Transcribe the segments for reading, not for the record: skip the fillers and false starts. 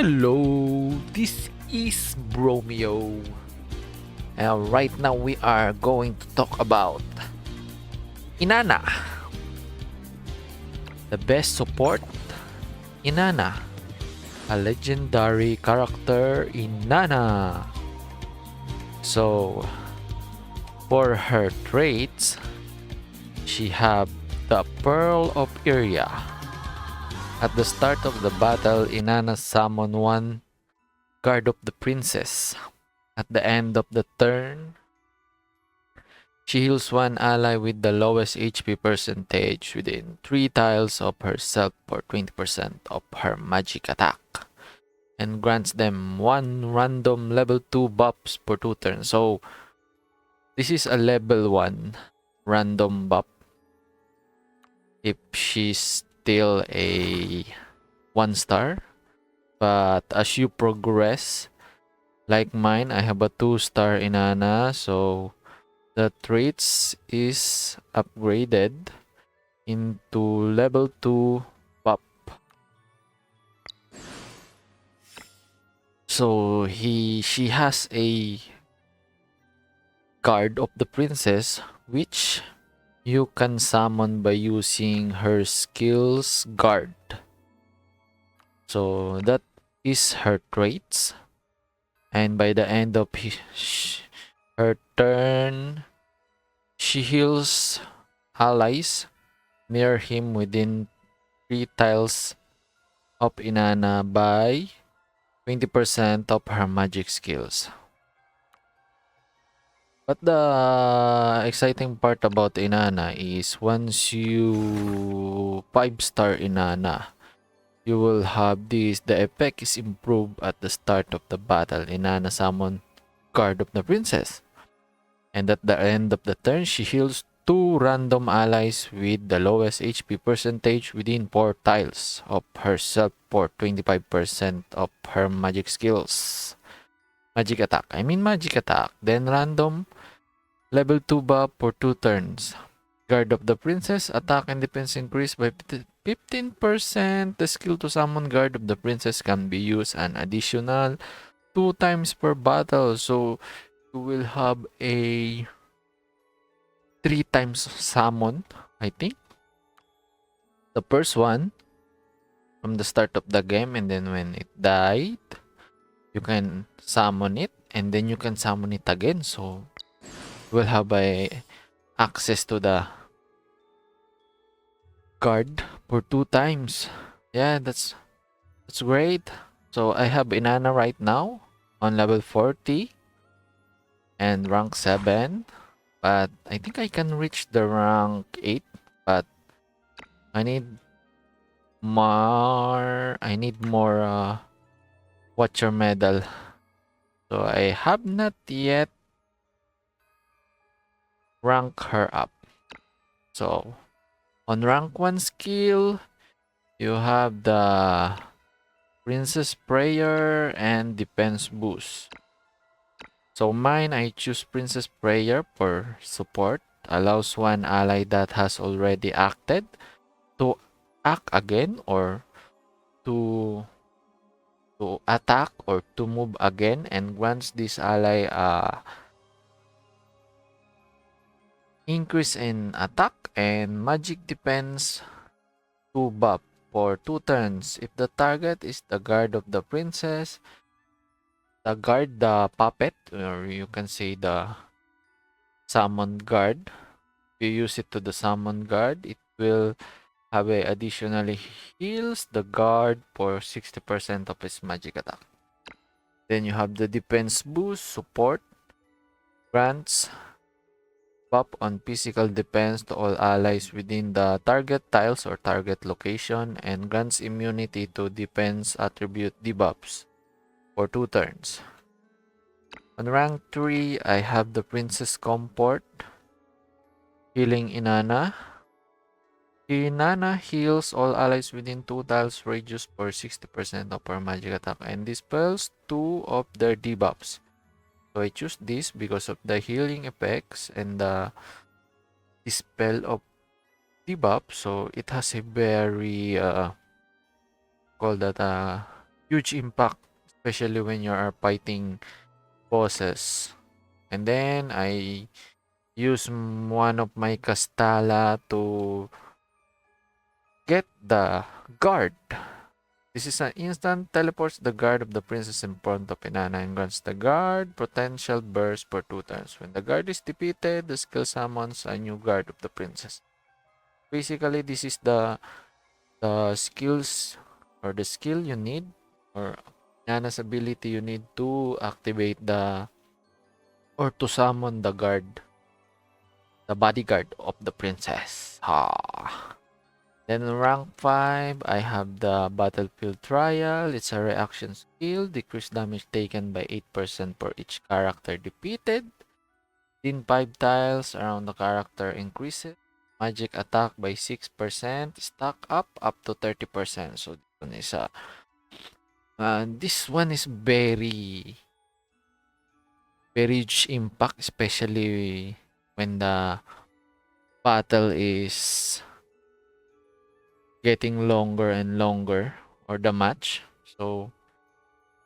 Hello, this is Bromeyow. And right now we are going to talk about Inana, the best support Inana, a legendary character Inana. So, for her traits, she have the Pearl of Iria. At the start of the battle, Inana summoned one Guard of the Princess. At the end of the turn, she heals one ally with the lowest HP percentage within 3 tiles of herself for 20% of her magic attack, and grants them one random level 2 buffs for 2 turns. So, this is a level 1 random buff if she's still a 1 star. But as you progress, like mine, I have a 2-star Inanna, so the traits is upgraded into level 2 buff. So she has a Guard of the Princess, which you can summon by using her skills Guard. So that is her traits, and by the end of her turn, she heals allies near him within 3 tiles of Inanna by 20% of her magic skills. But the exciting part about Inanna is once you 5-star Inanna, you will have this. The effect is improved at the start of the battle. Inanna summon Guard of the Princess, and at the end of the turn, she heals 2 random allies with the lowest HP percentage within 4 tiles of herself for 25% of her magic skills. Magic attack. Magic attack. Then random level 2 buff for 2 turns. Guard of the Princess. Attack and defense increase by 15%. The skill to summon Guard of the Princess can be used an additional 2 times per battle. So you will have a 3 times summon, I think. The first one from the start of the game, and then when it died, you can summon it, and then you can summon it again. So you will have access to the guard for 2 times. Yeah, that's great. So I have Inanna right now on level 40 and rank 7. But I think I can reach the rank 8. But I need more. Watcher medal. So I have not yet rank her up. So on rank 1 skill, you have the Princess Prayer and Defense Boost. So mine, I choose Princess Prayer for support. Allows one ally that has already acted to act again, or to attack or to move again, and grants this ally increase in attack and magic defense 2 buff for 2 turns. If the target is the Guard of the Princess, the puppet, or you can say the Summon Guard, if you use it to the Summon Guard, it will have additionally heals the guard for 60% of his magic attack. Then you have the Defense Boost support, grants buff on physical defense to all allies within the target tiles or target location, and grants immunity to defense attribute debuffs for 2 turns. On rank 3, I have the Princess Comfort, healing Inanna. Inanna heals all allies within 2 tiles radius for 60% of her magic attack and dispels 2 of their debuffs. So I choose this because of the healing effects and the dispel of debuff. So it has a very huge impact, especially when you are fighting bosses. And then I use one of my Castala to get the guard. This is an instant teleports the guard of the princess in front of Inana and grants the guard potential burst for 2 turns. When the guard is defeated, the skill summons a new guard of the princess. Basically, this is the skills or the skill you need, or Inana's ability you need to activate the or to summon the guard, the bodyguard of the princess. Ha. Then rank 5, I have the Battlefield Trial. It's a reaction skill. Decrease damage taken by 8% for each character defeated. Within 5 tiles around the character increases. Magic attack by 6%. Stack up to 30%. So this one is very, very huge impact, especially when the battle is getting longer and longer, or the match. So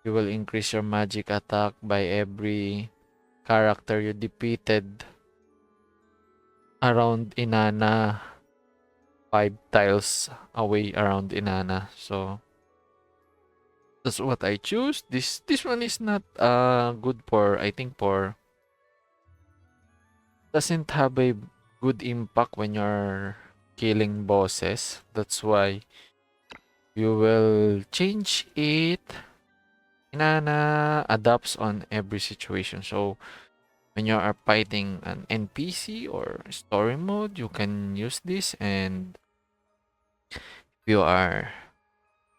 you will increase your magic attack by every character you defeated around Inana, 5 tiles away around Inana. So that's what I choose. This one is not good for, I think, for doesn't have a good impact when you're killing bosses. That's why you will change it. Inana adapts on every situation. So when you are fighting an NPC or story mode, you can use this. And if you are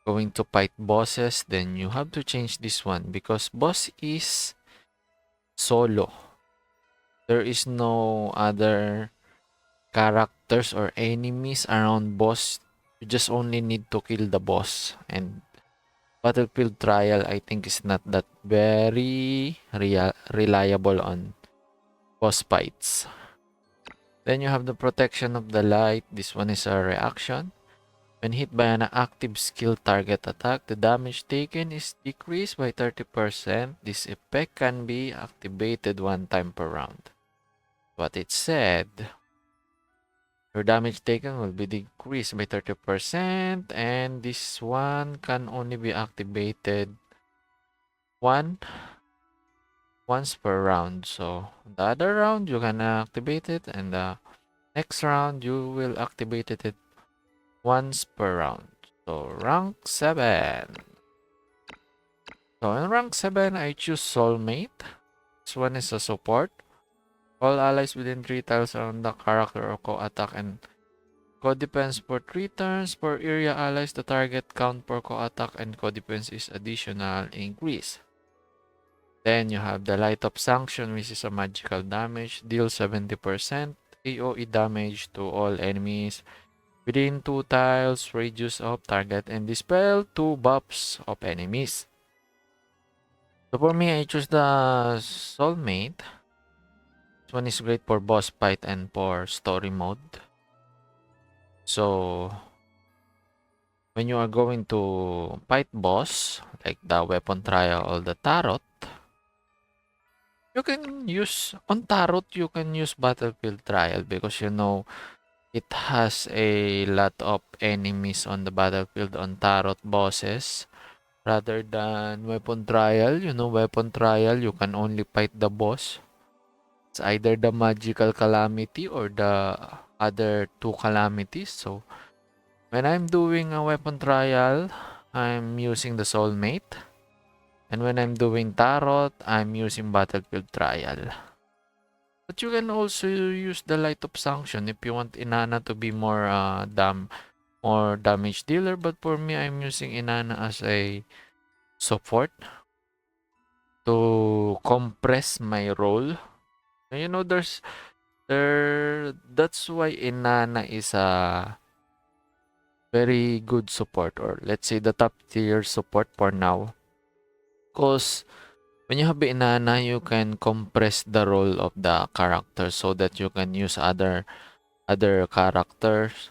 going to fight bosses, then you have to change this one because boss is solo. There is no other characters or enemies around boss. You just only need to kill the boss. And Battlefield Trial, I think, is not that very reliable on boss fights. Then you have the Protection of the Light. This one is a reaction. When hit by an active skill target attack, the damage taken is decreased by 30%. This effect can be activated 1 time per round. What it said, your damage taken will be decreased by 30%, and this one can only be activated once per round. So the other round you can activate it, and the next round you will activate it once per round. So rank 7. So in rank 7, I choose Soulmate. This one is a support. All allies within 3 tiles around the character or co-attack and co-defense for 3 turns. For area allies, the target count per co-attack and co-defense is additional increase. Then you have the Light Up Sanction, which is a magical damage. Deal 70% AoE damage to all enemies within 2 tiles, radius of target, and dispel 2 buffs of enemies. So for me, I choose the Soulmate. This one is great for boss fight and for story mode. So when you are going to fight boss, like the weapon trial or the tarot, you can use, on tarot, you can use Battlefield Trial because you know it has a lot of enemies on the battlefield on tarot bosses rather than weapon trial. You know, weapon trial, you can only fight the boss. It's either the magical calamity or the other 2 calamities. So when I'm doing a weapon trial, I'm using the Soulmate. And when I'm doing tarot, I'm using Battlefield Trial. But you can also use the Light of Sanction if you want Inana to be more more damage dealer. But for me, I'm using Inana as a support to compress my role. And you know, that's why Inana is a very good support, or let's say the top tier support for now. Because when you have Inanna, you can compress the role of the character so that you can use other characters.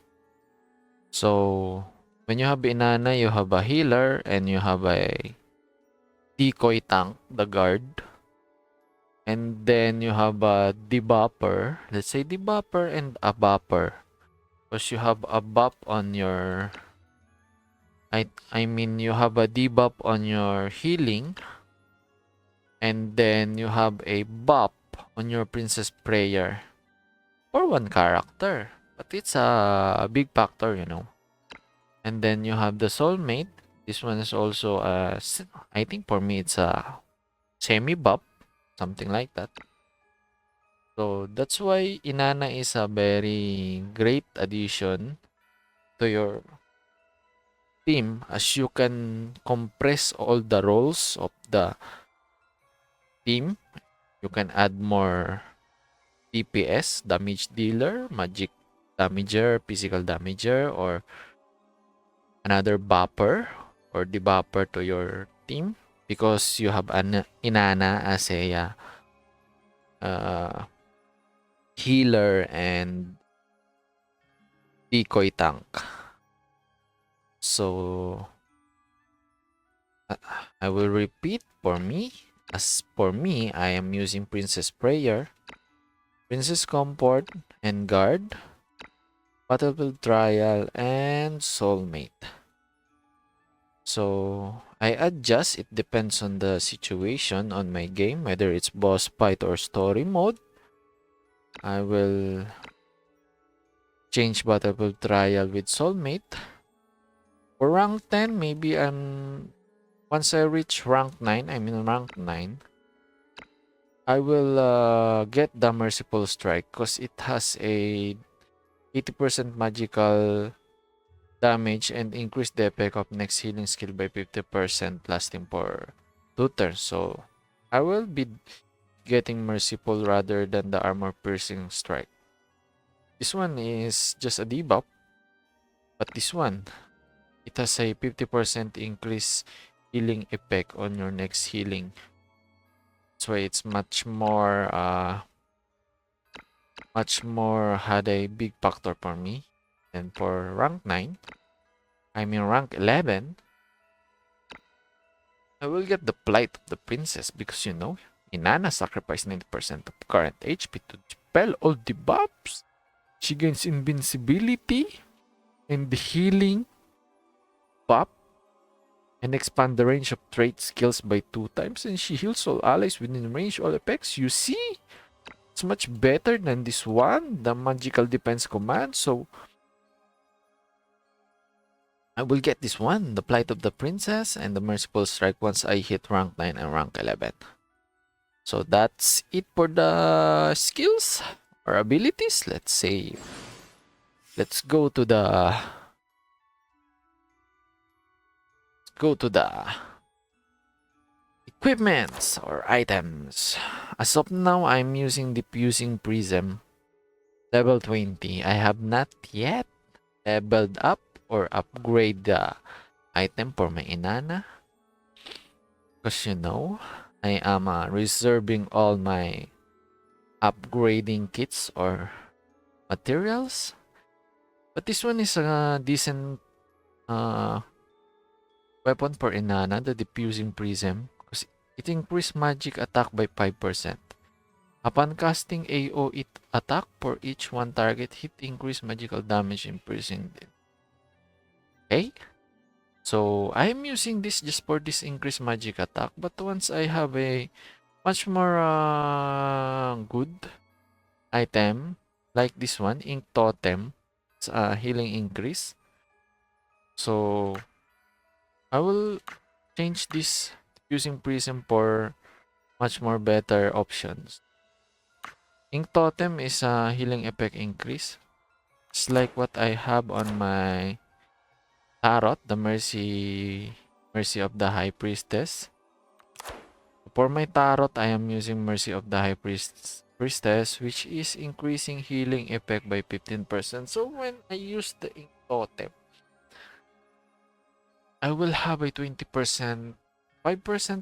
So When you have Inana, you have a healer and you have a decoy tank, the guard. And then you have a debopper. Let's say debopper and a bopper. Because you have a bop on your... I mean, you have a debuff on your healing. And then you have a bop on your Princess Prayer. For one character. But it's a big factor, you know. And then you have the Soulmate. This one is also I think for me it's a semi-bop. Something like that. So that's why Inana is a very great addition to your team, as you can compress all the roles of the team. You can add more DPS, damage dealer, magic damager, physical damager, or another bopper or debopper to your team, because you have an Inana as a healer and decoy tank. So I will repeat for me. As for me, I am using Princess Prayer, Princess Comfort, and Guard, Battlefield Trial, and Soulmate. So I adjust. It depends on the situation on my game, whether it's boss fight or story mode. I will change Battlefield Trial with Soulmate. For rank 10, maybe once I reach rank 9, I'm in rank 9, I will get the Merciful Strike because it has a 80% magical damage and increase the effect of next healing skill by 50%, lasting for 2 turns. So I will be getting Merciful rather than the Armor Piercing Strike. This one is just a debuff, but this one, it has a 50% increase healing effect on your next healing. That's why it's much more had a big factor for me. And for rank 9, I'm in rank 11. I will get the Plight of the Princess because, you know, Inanna sacrificed 90% of current HP to dispel all debuffs. She gains invincibility and the healing buff and expand the range of trait skills by 2 times, and she heals all allies within range, all effects. You see? It's much better than this one, the magical defense command. So I will get this one, the Plight of the Princess and the Merciful Strike, once I hit rank 9 and rank 11. So that's it for the skills or abilities. Let's go to the equipments or items. As of now, I'm using Diffusing Prism level 20. I have not yet leveled up or upgrade the item for my Inana, because, you know, I am reserving all my upgrading kits or materials. But this one is a decent weapon for Inana, the Diffusing Prism, because it increases magic attack by 5%. Upon casting AoE attack for each one target hit, increase magical damage increasing. Okay? So I am using this just for this increased magic attack, but once I have a much more good item like this one, Ink Totem, it's a healing increase. So I will change this using Prism for much more better options. Ink Totem is a healing effect increase. It's like what I have on my Tarot, the Mercy of the High Priestess. For my Tarot, I am using Mercy of the High Priestess, which is increasing healing effect by 15%. So when I use the Ink Totem, I will have a 20%, 5%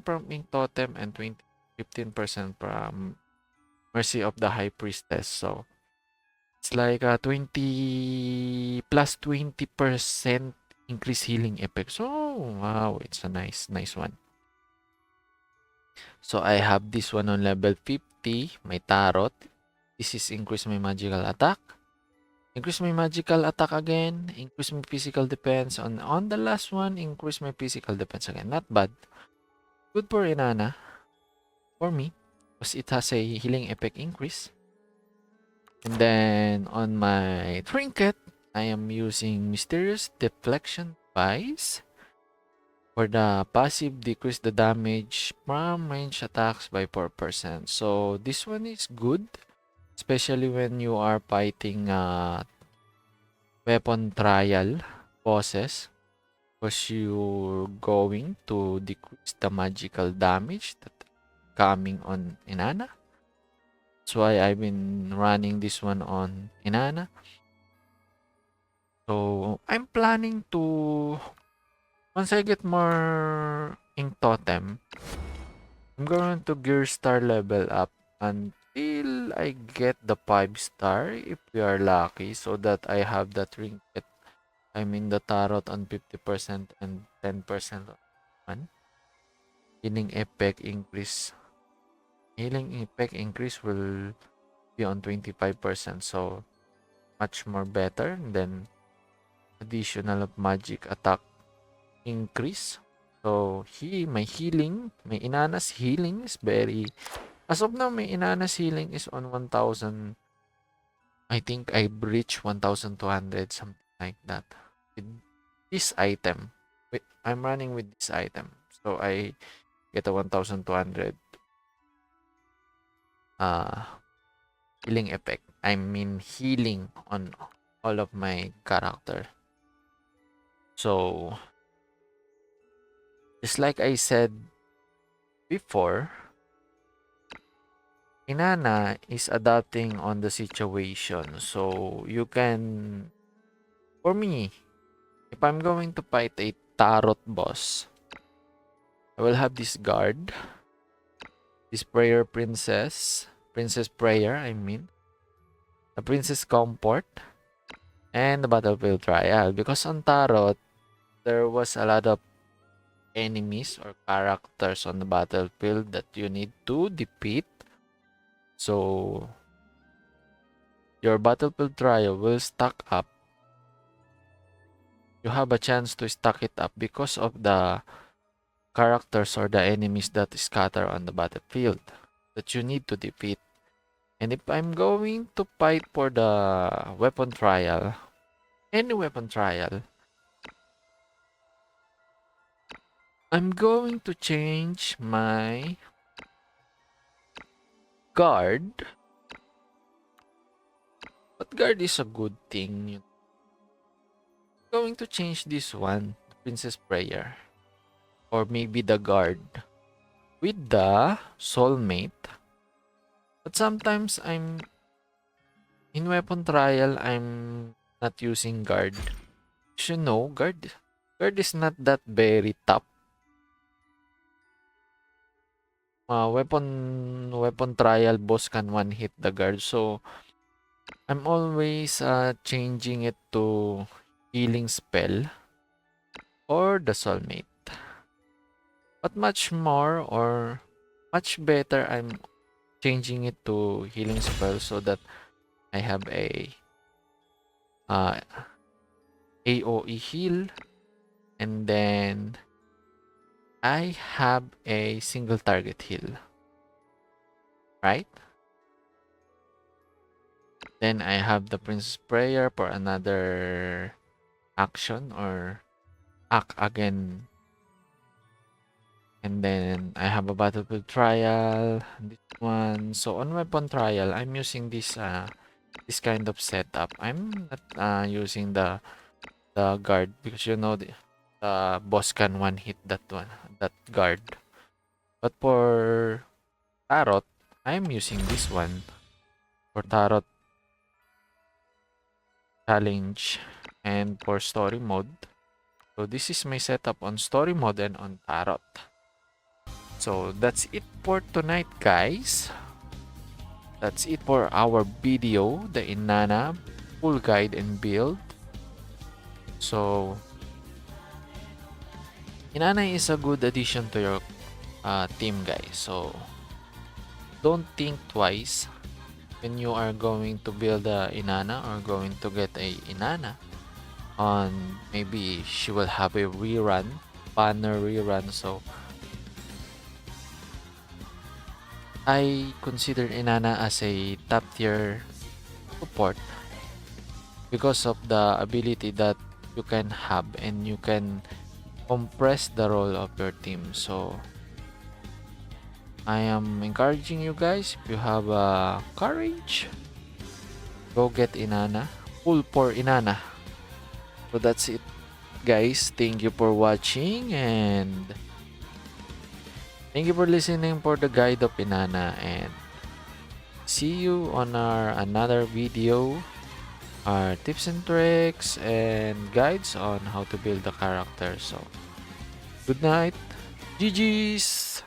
from Ink Totem and 15% from Mercy of the High Priestess. So it's like a 20 plus 20% increase healing effects. Oh, wow, it's a nice one. So I have this one on level 50, my tarot. This is increase my magical attack. Increase my magical attack again. Increase my physical defense. On the last one, increase my physical defense again. Not bad. Good for Inana. For me. Because it has a healing effect increase. And then on my trinket, I am using Mysterious Deflection Device. For the passive, decrease the damage from range attacks by 4%. So this one is good. Especially when you are fighting weapon trial bosses. Because you're going to decrease the magical damage that coming on Inana. That's why I've been running this one on Inana. So I'm planning to, once I get more Ink Totem, I'm going to Gear Star level up until I get the 5-star if we are lucky, so that I have that trinket. I mean the tarot on 50% and 10% on healing effect increase. Healing effect increase will be on 25%, so much more better than additional of magic attack increase. So my Inana's healing is very, as of now, my Inana's healing is on 1,000. I think I breached 1,200, something like that. With this item. I'm running with this item. So I get a 1,200 healing effect. I mean healing on all of my character. So just like I said before, Inana is adapting on the situation. So you can, for me, if I'm going to fight a tarot boss, I will have this guard, this prayer princess prayer, I mean, the princess comfort, and the battlefield trial. Because on tarot, there was a lot of enemies or characters on the battlefield that you need to defeat. So your battlefield trial will stack up. You have a chance to stack it up because of the characters or the enemies that scatter on the battlefield that you need to defeat. And if I'm going to fight for the weapon trial, any weapon trial, I'm going to change my guard. But guard is a good thing. I'm going to change this one, Princess Prayer. Or maybe the guard with the soulmate. But sometimes I'm in weapon trial, I'm not using guard. You know, guard is not that very top. Weapon trial boss can one hit the guard, so I'm always changing it to healing spell or the soulmate. But much more or much better, I'm changing it to healing spell so that I have a AOE heal, and then I have a single target heal, right? Then I have the Princess Prayer for another action or act again. And then I have a battlefield trial, this one. So on weapon trial, I'm using this this kind of setup. I'm not using the guard because you know the boss can one hit that guard. But for tarot, I'm using this one for tarot challenge and for story mode. So this is my setup on story mode and on tarot. So that's it for tonight, guys. That's it for our video, the Inana full guide and build. So Inana is a good addition to your team, guys. So don't think twice when you are going to build a Inana or going to get a Inana on. Maybe she will have a rerun, banner rerun. So I consider Inana as a top tier support because of the ability that you can have, and you can compress the role of your team. So I am encouraging you guys, if you have courage, go get Inana, pull for Inana. So that's it, guys. Thank you for watching, and thank you for listening for the guide of Inana, and see you on our another video, our tips and tricks and guides on how to build a character. So good night, GG's.